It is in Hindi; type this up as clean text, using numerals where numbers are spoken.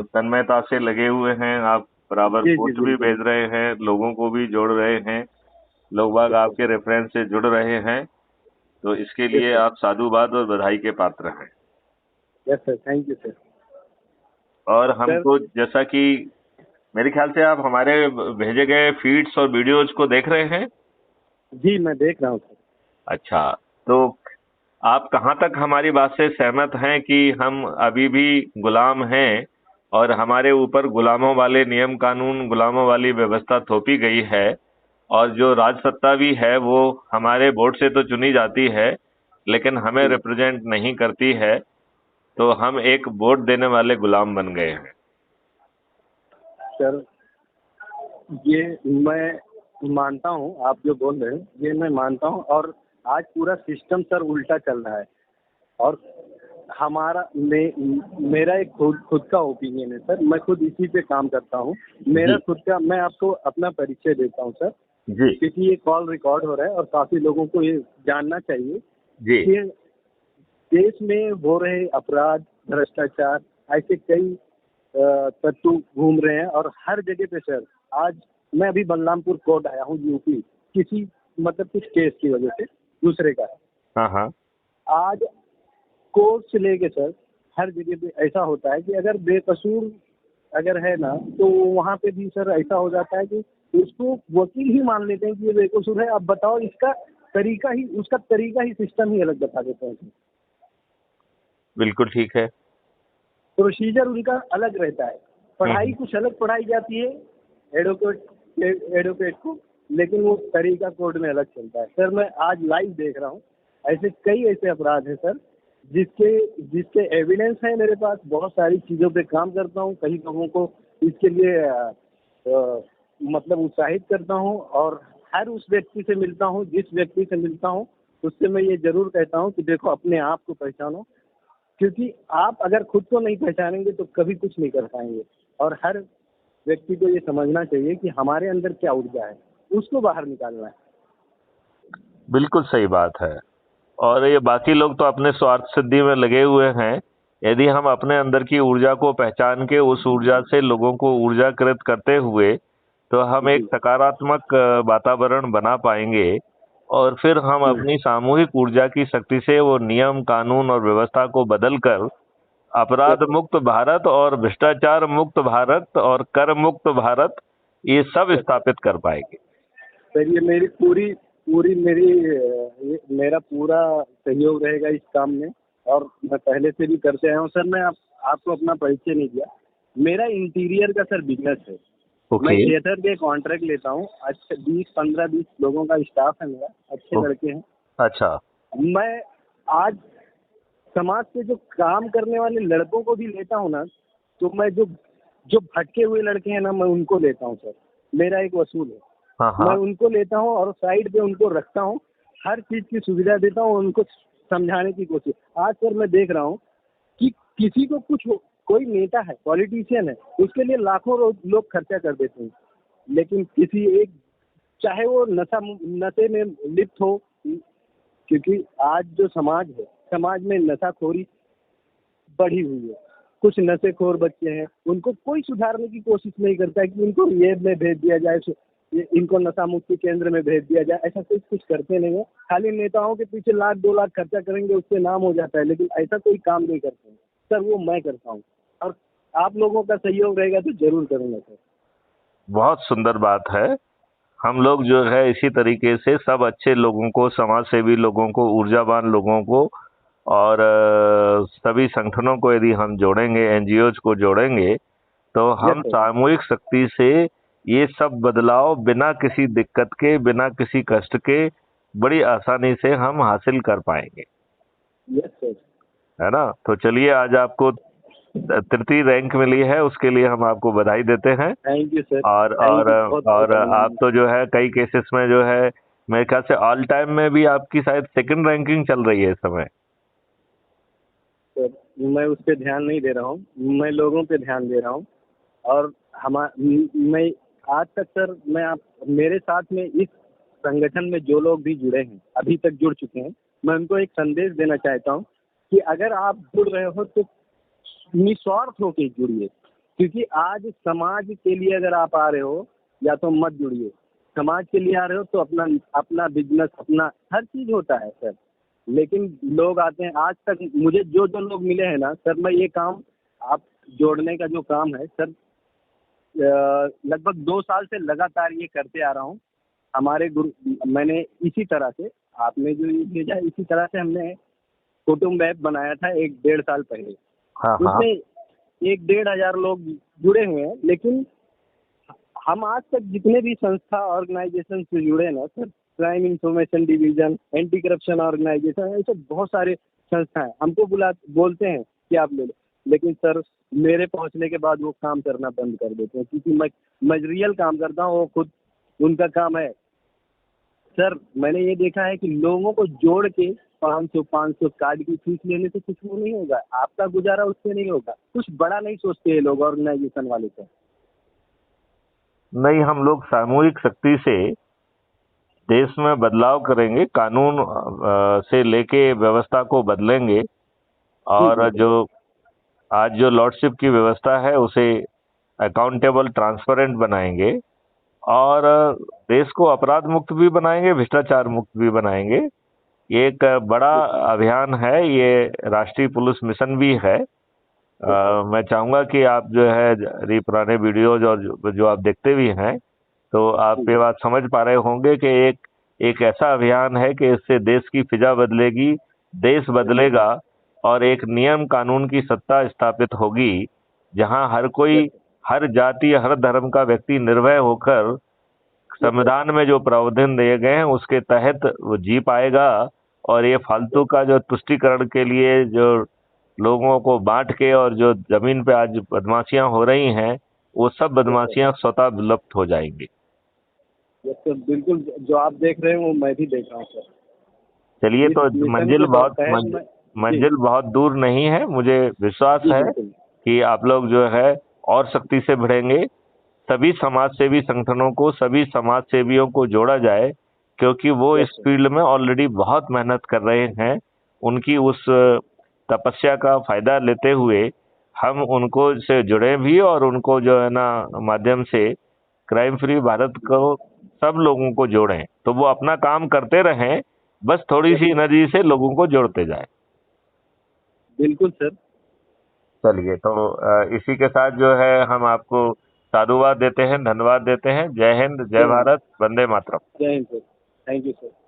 तन्मयता से लगे हुए हैं, आप बराबर जी जी पोस्ट भी बिल्कुल। भेज रहे हैं, लोगों को भी जोड़ रहे हैं, लोग बाग यस सर। आपके रेफरेंस से जुड़ रहे हैं, तो इसके यस लिए सर। आप साधुवाद और बधाई के पात्र हैं। Yes sir, thank you sir. और सर हमको जैसा कि मेरे ख्याल से आप हमारे भेजे गए फीड्स और वीडियोज को देख रहे हैं। जी मैं देख रहा हूँ सर। अच्छा, तो आप कहाँ तक हमारी बात से सहमत हैं कि हम अभी भी गुलाम हैं और हमारे ऊपर गुलामों वाले नियम कानून, गुलामों वाली व्यवस्था थोपी गई है, और जो राजसत्ता भी है वो हमारे वोट से तो चुनी जाती है लेकिन हमें जी रिप्रेजेंट नहीं करती है, तो हम एक वोट देने वाले गुलाम बन गए हैं। सर, ये मैं मानता हूँ, आप जो बोल रहे हैं ये मैं मानता हूँ। और आज पूरा सिस्टम सर उल्टा चल रहा है। और मेरा एक खुद का ओपिनियन है सर, मैं खुद इसी पे काम करता हूँ। मेरा जी खुद का, मैं आपको अपना परिचय देता हूँ सर, जी क्योंकि ये कॉल रिकॉर्ड हो रहा है और काफ़ी लोगों को ये जानना चाहिए जी कि देश में हो रहे अपराध, भ्रष्टाचार, ऐसे कई तत्व घूम रहे हैं। और हर जगह पे सर, आज मैं अभी बलरामपुर कोर्ट आया हूँ, यूपी, किसी मतलब कुछ केस की वजह से, दूसरे का। हाँ हाँ। आज कोर्ट से लेके सर हर जगह पे ऐसा होता है कि अगर बेकसूर अगर है ना, तो वहाँ पे भी सर ऐसा हो जाता है कि उसको वकील ही मान लेते हैं कि ये बेकसूर है। अब बताओ, इसका उसका तरीका ही, सिस्टम ही अलग बता देते हैं। बिल्कुल ठीक है। प्रोसीजर उनका अलग रहता है, पढ़ाई हम्म। कुछ अलग पढ़ाई जाती है एडवोकेट को, लेकिन वो तरीका कोर्ट में अलग चलता है। सर मैं आज लाइव देख रहा हूँ, ऐसे कई ऐसे अपराध हैं सर जिसके जिसके एविडेंस है मेरे पास। बहुत सारी चीज़ों पे काम करता हूँ, कई लोगों को इसके लिए मतलब उत्साहित करता हूँ। और हर उस व्यक्ति से मिलता हूँ, जिस व्यक्ति से मिलता हूँ उससे मैं ये जरूर कहता हूँ कि देखो, अपने आप को पहचानो, क्योंकि आप अगर खुद को नहीं पहचानेंगे तो कभी कुछ नहीं कर पाएंगे। और हर व्यक्ति को ये समझना चाहिए कि हमारे अंदर क्या ऊर्जा है, उसको बाहर निकालना है। बिल्कुल सही बात है। और ये बाकी लोग तो अपने स्वार्थ सिद्धि में लगे हुए हैं। यदि हम अपने अंदर की ऊर्जा को पहचान के उस ऊर्जा से लोगों को ऊर्जाकृत करते हुए, तो हम एक जी। सकारात्मक वातावरण बना पाएंगे, और फिर हम अपनी सामूहिक ऊर्जा की शक्ति से वो नियम कानून और व्यवस्था को बदलकर यस अपराध सर। मुक्त भारत और भ्रष्टाचार मुक्त भारत और कर मुक्त भारत, ये सब यस सर। स्थापित कर पाएंगे। सर ये मेरी पूरी पूरी मेरा पूरा सहयोग रहेगा इस काम में। और मैं पहले से भी करते आया हूँ सर। मैं आपको अपना परिचय नहीं दिया। मेरा इंटीरियर का सर बिजनेस है। मैं ओके। थिएटर के कॉन्ट्रैक्ट लेता हूँ। अच्छे 20 15 20 लोगों का स्टाफ है मेरा, अच्छे ओ- लड़के हैं। अच्छा। मैं आज समाज से जो काम करने वाले लड़कों को भी लेता हूँ ना, तो मैं जो जो भटके हुए लड़के हैं ना, मैं उनको लेता हूँ सर। मेरा एक वसूल है, हाँ मैं हाँ। उनको लेता हूँ और साइड पे उनको रखता हूँ। हर चीज़ की सुविधा देता हूँ, उनको समझाने की कोशिश। आज सर मैं देख रहा हूँ कि किसी को कुछ कोई नेता है, पॉलिटिशियन है, उसके लिए लाखों लोग खर्चा कर देते हैं। लेकिन किसी एक, चाहे वो नशे में लिप्त हो, क्योंकि आज जो समाज है, समाज में नशाखोरी बढ़ी हुई है। कुछ नशेखोर बच्चे हैं, उनको कोई सुधारने की कोशिश नहीं करता है कि इनको रिहैब में भेज दिया जाए, इनको नशा मुक्ति केंद्र में भेज दिया जाए। ऐसा कुछ करते नहीं है। खाली नेताओं के पीछे 1 लाख 2 लाख खर्चा करेंगे, उससे नाम हो जाता है, लेकिन ऐसा कोई काम नहीं करते हैं सर। वो मैं करता हूँ, और आप लोगों का सहयोग रहेगा तो जरूर करूँगा सर। बहुत सुंदर बात है। हम लोग जो है इसी तरीके से सब अच्छे लोगों को, समाज सेवी लोगों को, ऊर्जावान लोगों को और सभी संगठनों को यदि हम जोड़ेंगे, एनजीओज को जोड़ेंगे, तो यस हम सर। सामूहिक शक्ति से ये सब बदलाव बिना किसी दिक्कत के, बिना किसी कष्ट के, बड़ी आसानी से हम हासिल कर पाएंगे। Yes sir. है ना? तो चलिए, आज आपको तृतीय रैंक मिली है, उसके लिए हम आपको बधाई देते हैं। थैंक यू सर, और थैंक और यू, बहुत और बहुत आप अभिनंदन। तो जो है कई केसेस में जो है, मेरे ख्याल से ऑल टाइम में भी आपकी शायद सेकंड रैंकिंग चल रही है इस समय। सर मैं उस पर ध्यान नहीं दे रहा हूँ, मैं लोगों पे ध्यान दे रहा हूँ। और मैं आज तक सर, मैं आप मेरे साथ में इस संगठन में जो लोग भी जुड़े हैं, अभी तक जुड़ चुके हैं, मैं उनको एक संदेश देना चाहता हूँ कि अगर आप जुड़ रहे हो तो निस्वार्थ होकर जुड़िए। क्योंकि आज समाज के लिए अगर आप आ रहे हो या तो मत जुड़िए, समाज के लिए आ रहे हो तो अपना अपना बिजनेस, अपना हर चीज होता है सर। लेकिन लोग आते हैं, आज तक मुझे जो जो लोग मिले हैं ना सर, मैं ये काम आप जोड़ने का जो काम है सर, लगभग 2 साल से लगातार ये करते आ रहा हूँ। हमारे गुरु, मैंने इसी तरह से, आपने जो ये भेजा है, इसी तरह से हमने कुटुंब ऐप बनाया था 1 डेढ़ साल पहले। हाँ हाँ। उसमें 1 डेढ़ हजार लोग जुड़े हुए हैं। लेकिन हम आज तक जितने भी संस्था ऑर्गेनाइजेशन से जुड़े हैं ना sir, crime information division, anti corruption organization, ऐसे बहुत सारे संस्थाएं हमको बोलते हैं कि आप ले लो। लेकिन सर मेरे पहुंचने के बाद वो काम करना बंद कर देते हैं, क्योंकि मैं रियल काम करता हूँ, वो खुद उनका काम है। सर मैंने ये देखा है कि लोगों को जोड़ के 500 कार्ड की फीस लेने से कुछ वो नहीं होगा, आपका गुजारा उससे नहीं होगा। कुछ बड़ा नहीं सोचते ये लोग, ऑर्गेनाइजेशन वाले सर। नहीं, हम लोग सामूहिक शक्ति से देश में बदलाव करेंगे, कानून से लेके व्यवस्था को बदलेंगे, जी और जी जो आज जो लॉर्डशिप की व्यवस्था है उसे अकाउंटेबल, ट्रांसपेरेंट बनाएंगे, और देश को अपराध मुक्त भी बनाएंगे, भ्रष्टाचार मुक्त भी बनाएंगे। ये एक बड़ा अभियान है, ये राष्ट्रीय पुलिस मिशन भी है। मैं चाहूंगा कि आप जो है पुराने वीडियोज और जो आप देखते भी हैं, तो आप ये बात समझ पा रहे होंगे कि एक ऐसा अभियान है कि इससे देश की फिजा बदलेगी, देश बदलेगा, और एक नियम कानून की सत्ता स्थापित होगी, जहां हर कोई, हर जाति, हर धर्म का व्यक्ति निर्भय होकर संविधान में जो प्रावधान दिए गए हैं उसके तहत वो जी पाएगा। और ये फालतू का जो तुष्टीकरण के लिए जो लोगों को बांट के और जो जमीन पे आज बदमाशियां हो रही हैं, वो सब बदमाशियां स्वतः विलुप्त हो जाएंगी। यस सर, बिल्कुल जो आप देख रहे हैं वो मैं भी देख रहा हूँ सर। चलिए, इस तो मिशन मंजिल के बहुत तहत मैं, जी मंजिल बहुत दूर नहीं है, मुझे विश्वास जी है बिल्कुल। कि आप लोग जो है और सख्ती से बढ़ेंगे। सभी समाज सेवी संगठनों को, सभी समाज सेवियों को जोड़ा जाए, क्योंकि वो यस इस सर, फील्ड में ऑलरेडी बहुत मेहनत कर रहे हैं। उनकी उस तपस्या का फायदा लेते हुए हम उनको से जुड़े भी, और उनको जो है ना माध्यम से क्राइम फ्री भारत को सब लोगों को जोड़ें, तो वो अपना काम करते रहें, बस थोड़ी यस सी सर, एनर्जी से लोगों को जोड़ते जाए। बिल्कुल सर। चलिए, तो इसी के साथ जो है हम आपको साधुवाद देते हैं, धन्यवाद देते हैं। जय हिंद, जय जय हिंद, भारत, वंदे मातरम। जय Hind sir. Thank you sir.